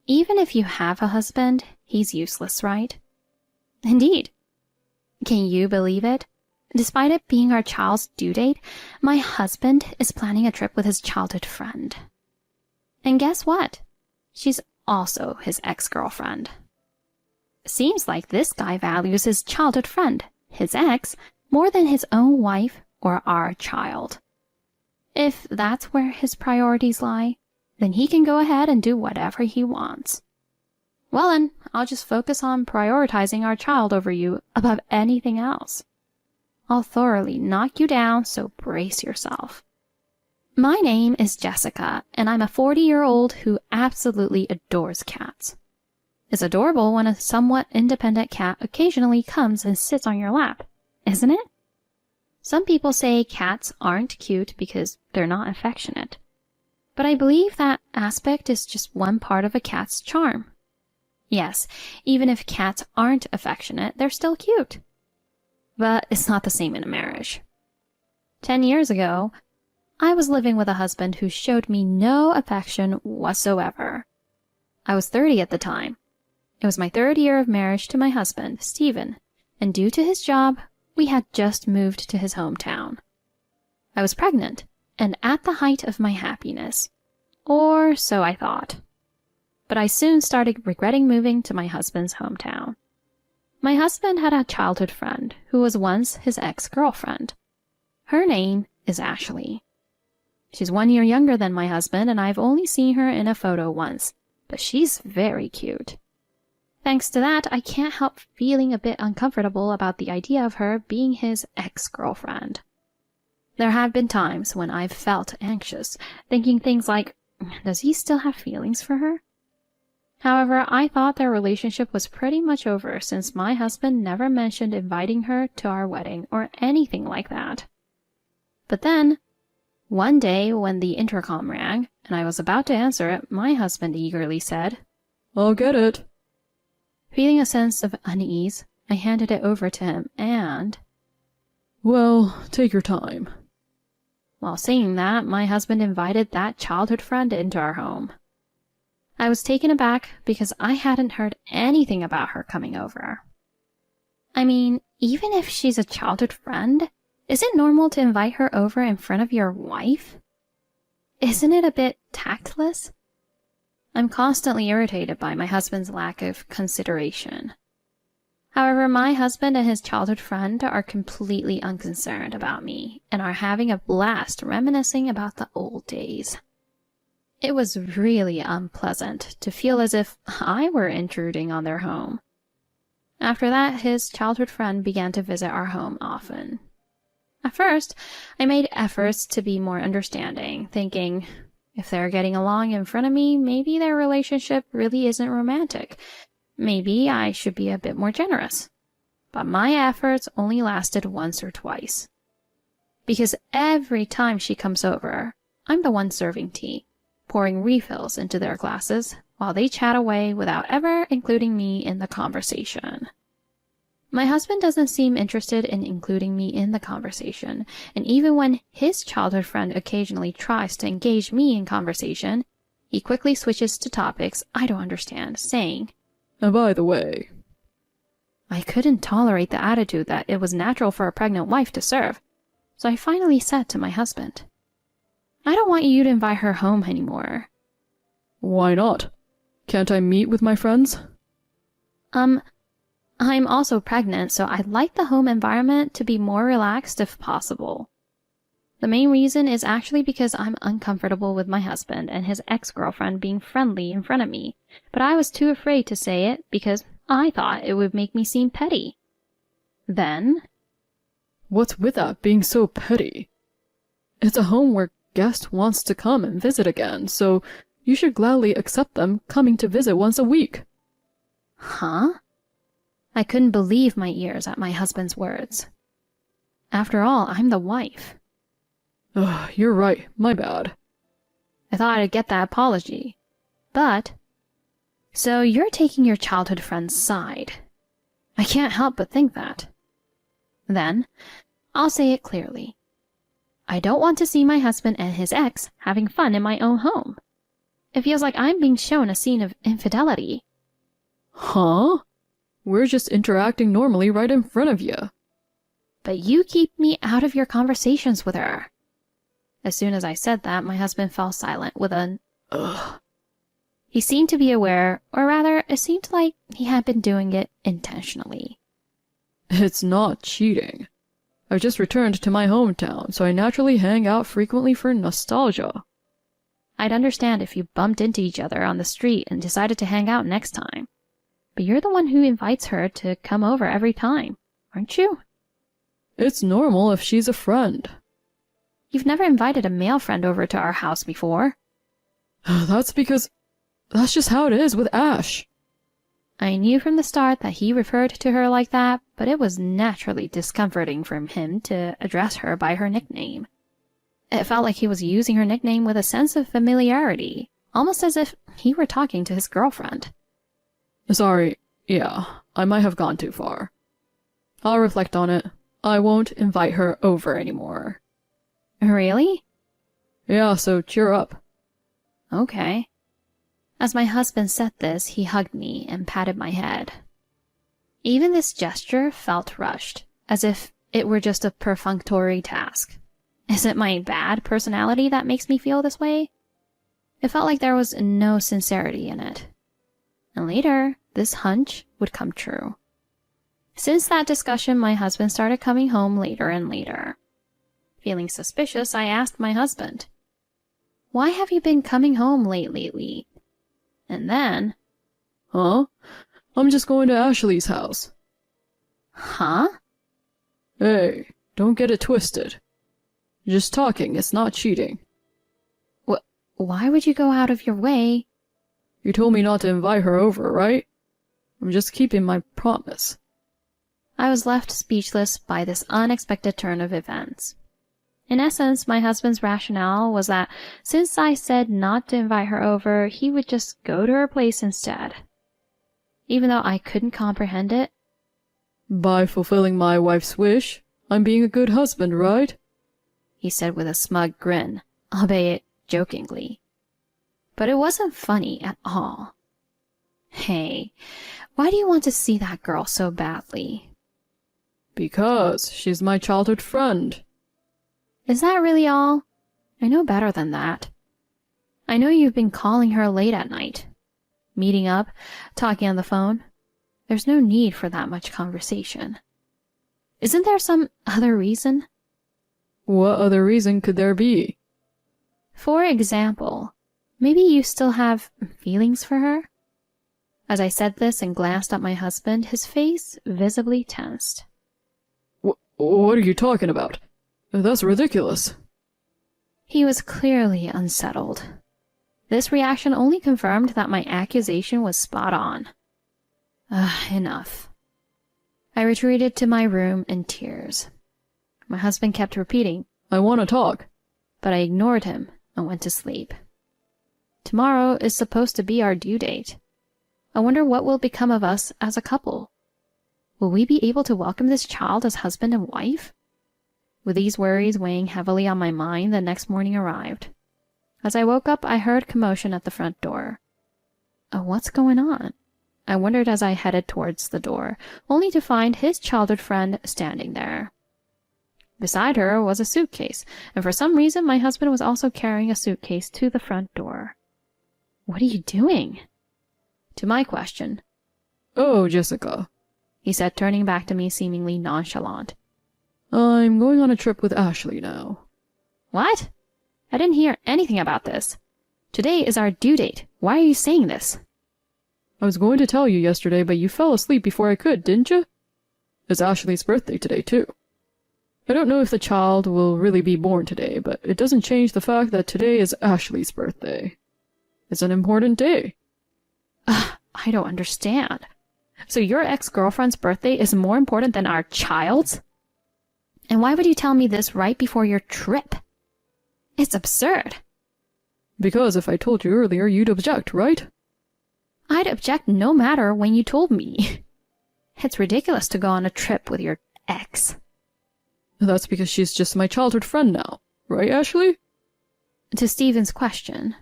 even if you have a husband, he's useless, right? Indeed. Can you believe it? Despite it being our child's due date, my husband is planning a trip with his childhood friend. And guess what? She's also his ex-girlfriend. Seems like this guy values his childhood friend, his ex, more than his own wife or our child. If that's where his priorities lie, then he can go ahead and do whatever he wants. Well then, I'll just focus on prioritizing our child over you above anything else. I'll thoroughly knock you down, so brace yourself. My name is Jessica, and I'm a 40-year-old who absolutely adores cats. It's adorable when a somewhat independent cat occasionally comes and sits on your lap, isn't it? Some people say cats aren't cute because they're not affectionate. But I believe that aspect is just one part of a cat's charm. Yes, even if cats aren't affectionate, they're still cute. But it's not the same in a marriage. 10 years ago, I was living with a husband who showed me no affection whatsoever. I was 30 at the time. It was my 3rd year of marriage to my husband, Stephen, and due to his job, we had just moved to his hometown. I was pregnant, and at the height of my happiness. Or so I thought. But I soon started regretting moving to my husband's hometown. My husband had a childhood friend who was once his ex-girlfriend. Her name is Ashley. She's 1 year younger than my husband, and I've only seen her in a photo once, but she's very cute. Thanks to that, I can't help feeling a bit uncomfortable about the idea of her being his ex-girlfriend. There have been times when I've felt anxious, thinking things like, does he still have feelings for her? However, I thought their relationship was pretty much over since my husband never mentioned inviting her to our wedding or anything like that. But then, one day when the intercom rang and I was about to answer it, my husband eagerly said, "I'll get it." Feeling a sense of unease, I handed it over to him and... "Well, take your time." While saying that, my husband invited that childhood friend into our home. I was taken aback because I hadn't heard anything about her coming over. I mean, even if she's a childhood friend, is it normal to invite her over in front of your wife? Isn't it a bit tactless? I'm constantly irritated by my husband's lack of consideration. However, my husband and his childhood friend are completely unconcerned about me and are having a blast reminiscing about the old days. It was really unpleasant to feel as if I were intruding on their home. After that, his childhood friend began to visit our home often. At first, I made efforts to be more understanding, thinking, if they're getting along in front of me, maybe their relationship really isn't romantic. Maybe I should be a bit more generous. But my efforts only lasted once or twice. Because every time she comes over, I'm the one serving tea, pouring refills into their glasses while they chat away without ever including me in the conversation. My husband doesn't seem interested in including me in the conversation, and even when his childhood friend occasionally tries to engage me in conversation, he quickly switches to topics I don't understand, saying, "And by the way..." I couldn't tolerate the attitude that it was natural for a pregnant wife to serve, so I finally said to my husband, "I don't want you to invite her home anymore." "Why not? Can't I meet with my friends?" I'm also pregnant, so I'd like the home environment to be more relaxed if possible. The main reason is actually because I'm uncomfortable with my husband and his ex-girlfriend being friendly in front of me, but I was too afraid to say it because I thought it would make me seem petty. Then... "What's with that being so petty? It's a home where guest wants to come and visit again, so you should gladly accept them coming to visit once a week." Huh? I couldn't believe my ears at my husband's words. After all, I'm the wife. You're right, my bad. I thought I'd get that apology. But... So you're taking your childhood friend's side. I can't help but think that. Then, I'll say it clearly. I don't want to see my husband and his ex having fun in my own home. It feels like I'm being shown a scene of infidelity. Huh? We're just interacting normally right in front of you. But you keep me out of your conversations with her. As soon as I said that, my husband fell silent with an ugh. He seemed to be aware, or rather, it seemed like he had been doing it intentionally. It's not cheating. I've just returned to my hometown, so I naturally hang out frequently for nostalgia. I'd understand if you bumped into each other on the street and decided to hang out next time. But you're the one who invites her to come over every time, aren't you? It's normal if she's a friend. You've never invited a male friend over to our house before. That's because that's just how it is with Ash. I knew from the start that he referred to her like that, but it was naturally discomforting for him to address her by her nickname. It felt like he was using her nickname with a sense of familiarity, almost as if he were talking to his girlfriend. Sorry, yeah, I might have gone too far. I'll reflect on it. I won't invite her over anymore. Really? Yeah, so cheer up. Okay. As my husband said this, he hugged me and patted my head. Even this gesture felt rushed, as if it were just a perfunctory task. Is it my bad personality that makes me feel this way? It felt like there was no sincerity in it. And later, this hunch would come true. Since that discussion, my husband started coming home later and later. Feeling suspicious, I asked my husband, "Why have you been coming home late lately?" And then, Huh? I'm just going to Ashley's house. Huh? Hey, don't get it twisted. Just talking, it's not cheating. Why would you go out of your way? You told me not to invite her over, right? I'm just keeping my promise. I was left speechless by this unexpected turn of events. In essence, my husband's rationale was that since I said not to invite her over, he would just go to her place instead. Even though I couldn't comprehend it. By fulfilling my wife's wish, I'm being a good husband, right? He said with a smug grin, albeit jokingly. But it wasn't funny at all. Hey, why do you want to see that girl so badly? Because she's my childhood friend. Is that really all? I know better than that. I know you've been calling her late at night. Meeting up, talking on the phone. There's no need for that much conversation. Isn't there some other reason? What other reason could there be? For example, maybe you still have feelings for her? As I said this and glanced at my husband, his face visibly tensed. What are you talking about? That's ridiculous. He was clearly unsettled. This reaction only confirmed that my accusation was spot on. Enough. I retreated to my room in tears. My husband kept repeating, I want to talk. But I ignored him and went to sleep. Tomorrow is supposed to be our due date. I wonder what will become of us as a couple. Will we be able to welcome this child as husband and wife? With these worries weighing heavily on my mind, the next morning arrived. As I woke up, I heard commotion at the front door. What's going on? I wondered as I headed towards the door, only to find his childhood friend standing there. Beside her was a suitcase, and for some reason my husband was also carrying a suitcase to the front door. What are you doing? To my question, Oh, Jessica. he said, turning back to me seemingly nonchalant. I'm going on a trip with Ashley now. What? I didn't hear anything about this. Today is our due date. Why are you saying this? I was going to tell you yesterday, but you fell asleep before I could, didn't you? It's Ashley's birthday today, too. I don't know if the child will really be born today, but it doesn't change the fact that today is Ashley's birthday. It's an important day. I don't understand. So your ex-girlfriend's birthday is more important than our child's? And why would you tell me this right before your trip? It's absurd. Because if I told you earlier, you'd object, right? I'd object no matter when you told me. It's ridiculous to go on a trip with your ex. That's because she's just my childhood friend now, right, Ashley? To Stephen's question.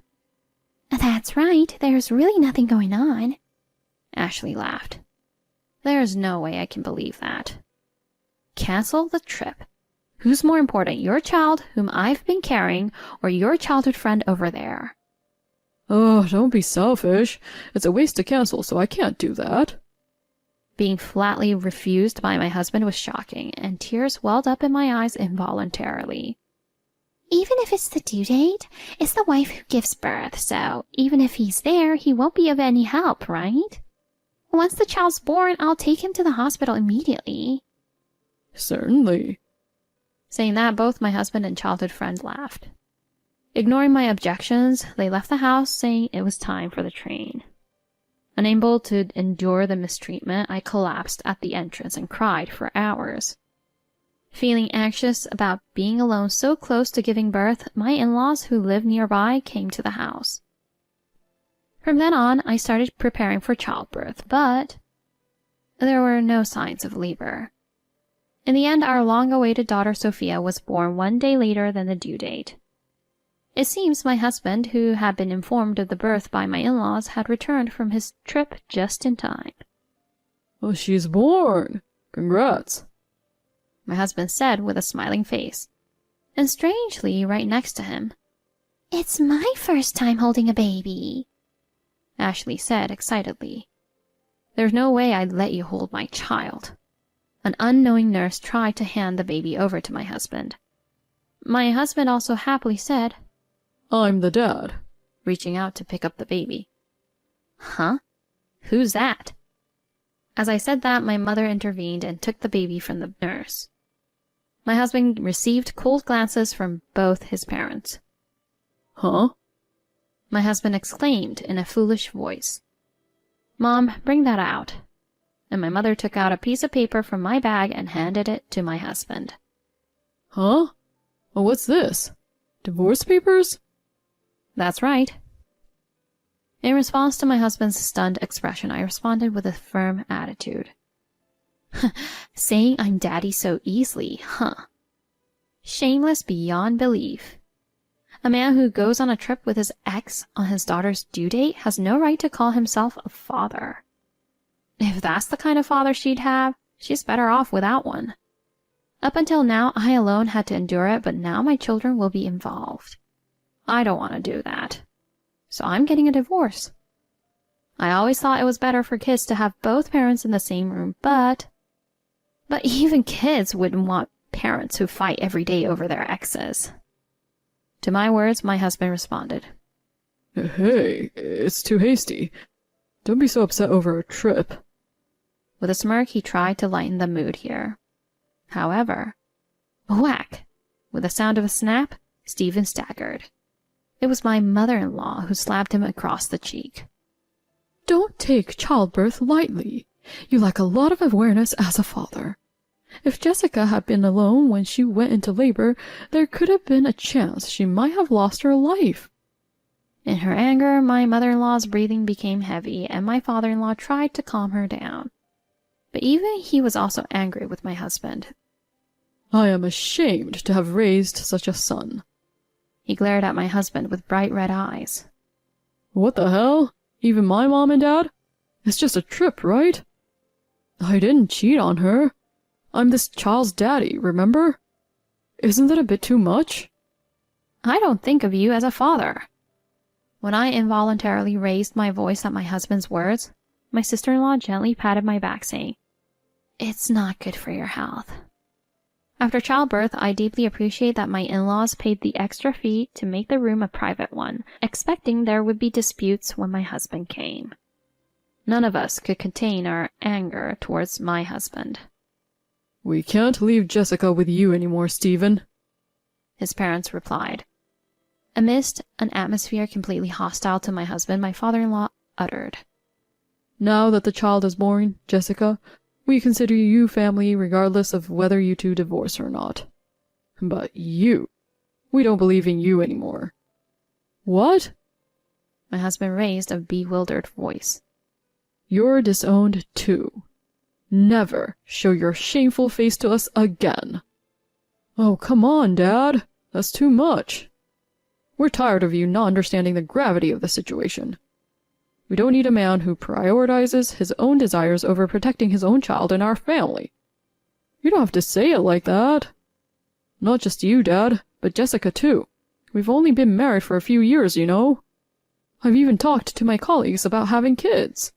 That's right, there's really nothing going on. Ashley laughed. There's no way I can believe that. Cancel the trip. Who's more important, your child, whom I've been carrying, or your childhood friend over there? Oh, don't be selfish. It's a waste to cancel, so I can't do that. Being flatly refused by my husband was shocking, and tears welled up in my eyes involuntarily. Even if it's the due date, it's the wife who gives birth, so even if he's there, he won't be of any help, right? Once the child's born, I'll take him to the hospital immediately. Certainly. Saying that, both my husband and childhood friend laughed. Ignoring my objections, they left the house, saying it was time for the train. Unable to endure the mistreatment, I collapsed at the entrance and cried for hours. Feeling anxious about being alone so close to giving birth, my in-laws who lived nearby came to the house. From then on, I started preparing for childbirth, but there were no signs of labor. In the end, our long-awaited daughter Sophia was born 1 day later than the due date. It seems my husband, who had been informed of the birth by my in-laws, had returned from his trip just in time. Oh, she's born! Congrats! My husband said with a smiling face. And strangely, right next to him, "It's my first time holding a baby," Ashley said excitedly. "There's no way I'd let you hold my child." An unknowing nurse tried to hand the baby over to my husband. My husband also happily said, I'm the dad. Reaching out to pick up the baby. Huh? Who's that? As I said that, my mother intervened and took the baby from the nurse. My husband received cold glances from both his parents. Huh? My husband exclaimed in a foolish voice. Mom, bring that out. And my mother took out a piece of paper from my bag and handed it to my husband. Huh? Oh, what's this? Divorce papers? That's right. In response to my husband's stunned expression, I responded with a firm attitude. Saying I'm daddy so easily, huh? Shameless beyond belief. A man who goes on a trip with his ex on his daughter's due date has no right to call himself a father. If that's the kind of father she'd have, she's better off without one. Up until now, I alone had to endure it, but now my children will be involved. I don't want to do that. So I'm getting a divorce. I always thought it was better for kids to have both parents in the same room, but even kids wouldn't want parents who fight every day over their exes. To my words, my husband responded. Hey, it's too hasty. Don't be so upset over a trip. With a smirk, he tried to lighten the mood here. However, whack! With the sound of a snap, Stephen staggered. It was my mother-in-law who slapped him across the cheek. Don't take childbirth lightly. You lack a lot of awareness as a father. If Jessica had been alone when she went into labor, there could have been a chance she might have lost her life. In her anger, my mother-in-law's breathing became heavy, and my father-in-law tried to calm her down. But even he was also angry with my husband. I am ashamed to have raised such a son. He glared at my husband with bright red eyes. What the hell? Even my mom and dad? It's just a trip, right? I didn't cheat on her. I'm this child's daddy, remember? Isn't that a bit too much? I don't think of you as a father. When I involuntarily raised my voice at my husband's words, my sister-in-law gently patted my back, saying, It's not good for your health. After childbirth, I deeply appreciate that my in-laws paid the extra fee to make the room a private one, expecting there would be disputes when my husband came. None of us could contain our anger towards my husband. We can't leave Jessica with you anymore, Stephen, his parents replied. Amidst an atmosphere completely hostile to my husband, my father-in-law uttered, Now that the child is born, Jessica, we consider you family regardless of whether you two divorce or not. But you, we don't believe in you anymore. What? My husband raised a bewildered voice. You're disowned too. Never show your shameful face to us again. Oh, come on, Dad. That's too much. We're tired of you not understanding the gravity of the situation. We don't need a man who prioritizes his own desires over protecting his own child and our family. You don't have to say it like that. Not just you, Dad, but Jessica too. We've only been married for a few years, you know. I've even talked to my colleagues about having kids.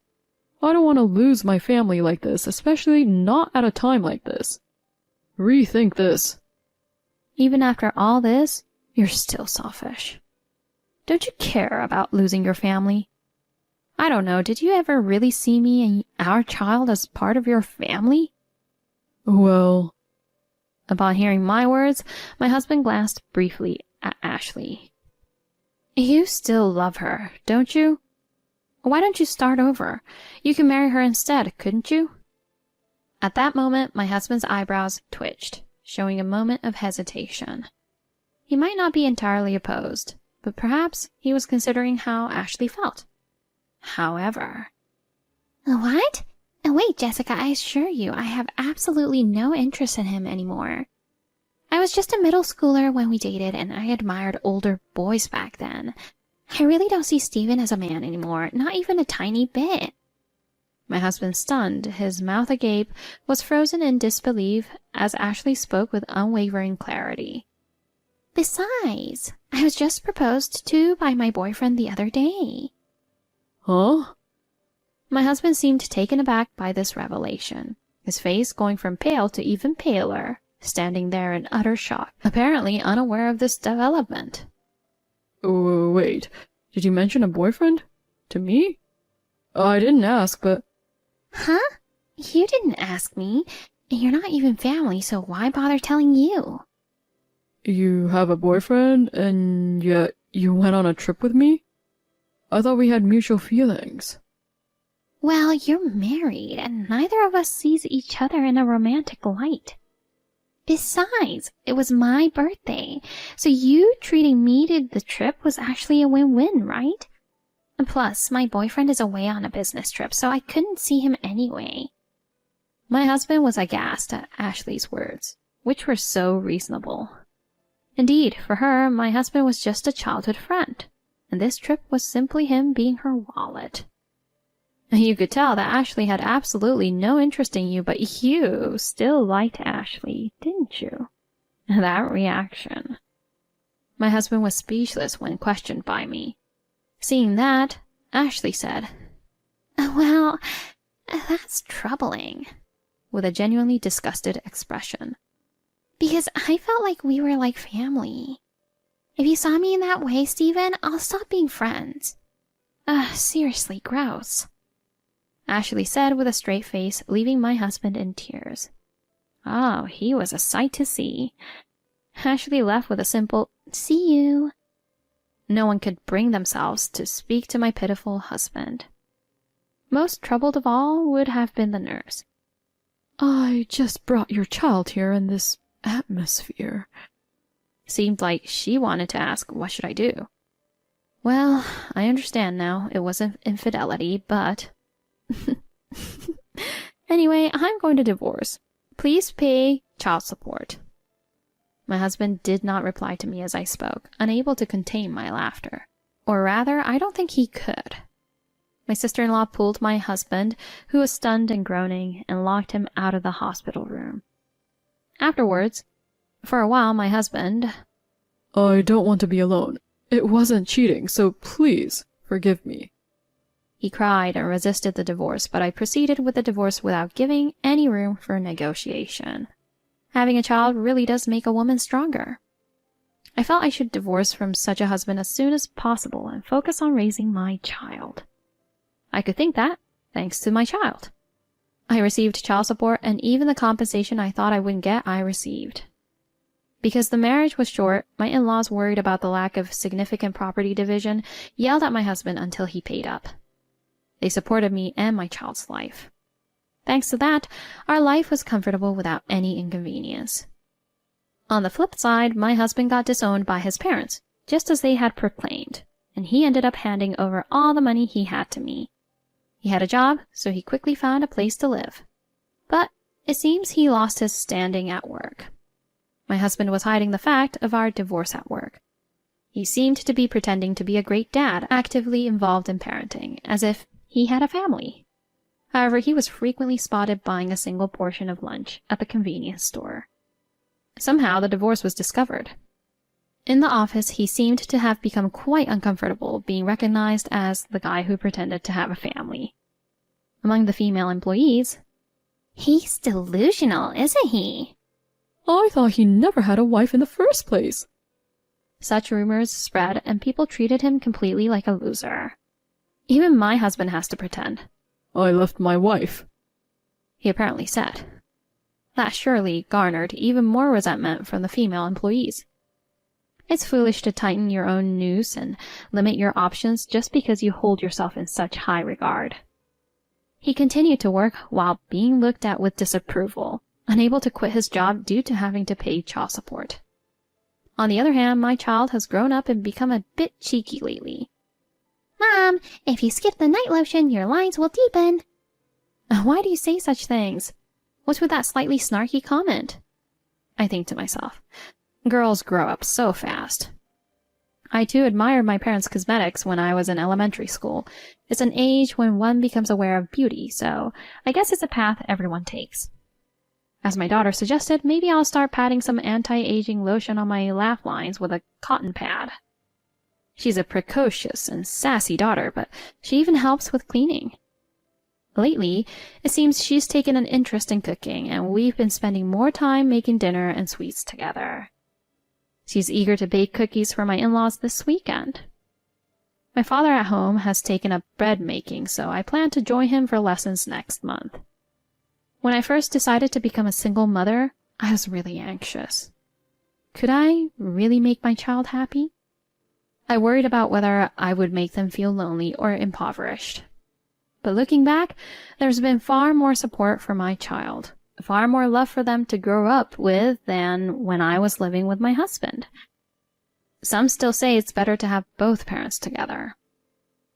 I don't want to lose my family like this, especially not at a time like this. Rethink this. Even after all this, you're still selfish. Don't you care about losing your family? I don't know, did you ever really see me and our child as part of your family? Well... Upon hearing my words, my husband glanced briefly at Ashley. You still love her, don't you? Why don't you start over? You can marry her instead, couldn't you? At that moment, my husband's eyebrows twitched, showing a moment of hesitation. He might not be entirely opposed, but perhaps he was considering how Ashley felt. However... What? Wait, Jessica, I assure you, I have absolutely no interest in him anymore. I was just a middle schooler when we dated, and I admired older boys back then. I really don't see Steven as a man anymore, not even a tiny bit. My husband, stunned, his mouth agape, was frozen in disbelief as Ashley spoke with unwavering clarity. Besides, I was just proposed to by my boyfriend the other day. Huh? My husband seemed taken aback by this revelation, his face going from pale to even paler, standing there in utter shock, apparently unaware of this development. Wait, did you mention a boyfriend? To me? I didn't ask, but... Huh? You didn't ask me. You're not even family, so why bother telling you? You have a boyfriend, and yet you went on a trip with me? I thought we had mutual feelings. Well, you're married, and neither of us sees each other in a romantic light. Besides, it was my birthday, so you treating me to the trip was actually a win-win, right? And plus, my boyfriend is away on a business trip, so I couldn't see him anyway. My husband was aghast at Ashley's words, which were so reasonable. Indeed, for her, my husband was just a childhood friend, and this trip was simply him being her wallet. You could tell that Ashley had absolutely no interest in you, but you still liked Ashley, didn't you? That reaction. My husband was speechless when questioned by me. Seeing that, Ashley said, Well, that's troubling, with a genuinely disgusted expression. Because I felt like we were like family. If you saw me in that way, Steven, I'll stop being friends. Seriously, gross. Ashley said with a straight face, leaving my husband in tears. Oh, he was a sight to see. Ashley left with a simple, see you. No one could bring themselves to speak to my pitiful husband. Most troubled of all would have been the nurse. I just brought your child here in this atmosphere. Seemed like she wanted to ask, what should I do? Well, I understand now. It wasn't infidelity, but... Anyway, I'm going to divorce. Please pay child support. My husband did not reply to me as I spoke, unable to contain my laughter. Or rather, I don't think he could. My sister-in-law pulled my husband, who was stunned and groaning, and locked him out of the hospital room. Afterwards, for a while, my husband... I don't want to be alone. It wasn't cheating, so please forgive me. He cried and resisted the divorce, but I proceeded with the divorce without giving any room for negotiation. Having a child really does make a woman stronger. I felt I should divorce from such a husband as soon as possible and focus on raising my child. I could think that, thanks to my child. I received child support, and even the compensation I thought I wouldn't get, I received. Because the marriage was short, my in-laws, worried about the lack of significant property division, yelled at my husband until he paid up. They supported me and my child's life. Thanks to that, our life was comfortable without any inconvenience. On the flip side, my husband got disowned by his parents, just as they had proclaimed, and he ended up handing over all the money he had to me. He had a job, so he quickly found a place to live. But it seems he lost his standing at work. My husband was hiding the fact of our divorce at work. He seemed to be pretending to be a great dad, actively involved in parenting, as if he had a family. However, he was frequently spotted buying a single portion of lunch at the convenience store. Somehow, the divorce was discovered. In the office, he seemed to have become quite uncomfortable being recognized as the guy who pretended to have a family. Among the female employees, "He's delusional, isn't he?" I thought he never had a wife in the first place. Such rumors spread, and people treated him completely like a loser. Even my husband has to pretend. I left my wife, he apparently said. That surely garnered even more resentment from the female employees. It's foolish to tighten your own noose and limit your options just because you hold yourself in such high regard. He continued to work while being looked at with disapproval, unable to quit his job due to having to pay child support. On the other hand, my child has grown up and become a bit cheeky lately. "Mom, if you skip the night lotion, your lines will deepen." Why do you say such things? What's with that slightly snarky comment? I think to myself, girls grow up so fast. I too admired my parents' cosmetics when I was in elementary school. It's an age when one becomes aware of beauty, so I guess it's a path everyone takes. As my daughter suggested, maybe I'll start patting some anti-aging lotion on my laugh lines with a cotton pad. She's a precocious and sassy daughter, but she even helps with cleaning. Lately, it seems she's taken an interest in cooking, and we've been spending more time making dinner and sweets together. She's eager to bake cookies for my in-laws this weekend. My father at home has taken up bread making, so I plan to join him for lessons next month. When I first decided to become a single mother, I was really anxious. Could I really make my child happy? I worried about whether I would make them feel lonely or impoverished. But looking back, there's been far more support for my child, far more love for them to grow up with than when I was living with my husband. Some still say it's better to have both parents together.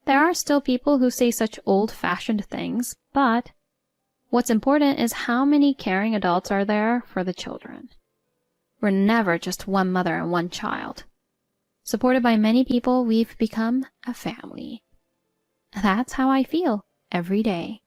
There are still people who say such old-fashioned things, but what's important is how many caring adults are there for the children. We're never just one mother and one child. Supported by many people, we've become a family. That's how I feel every day.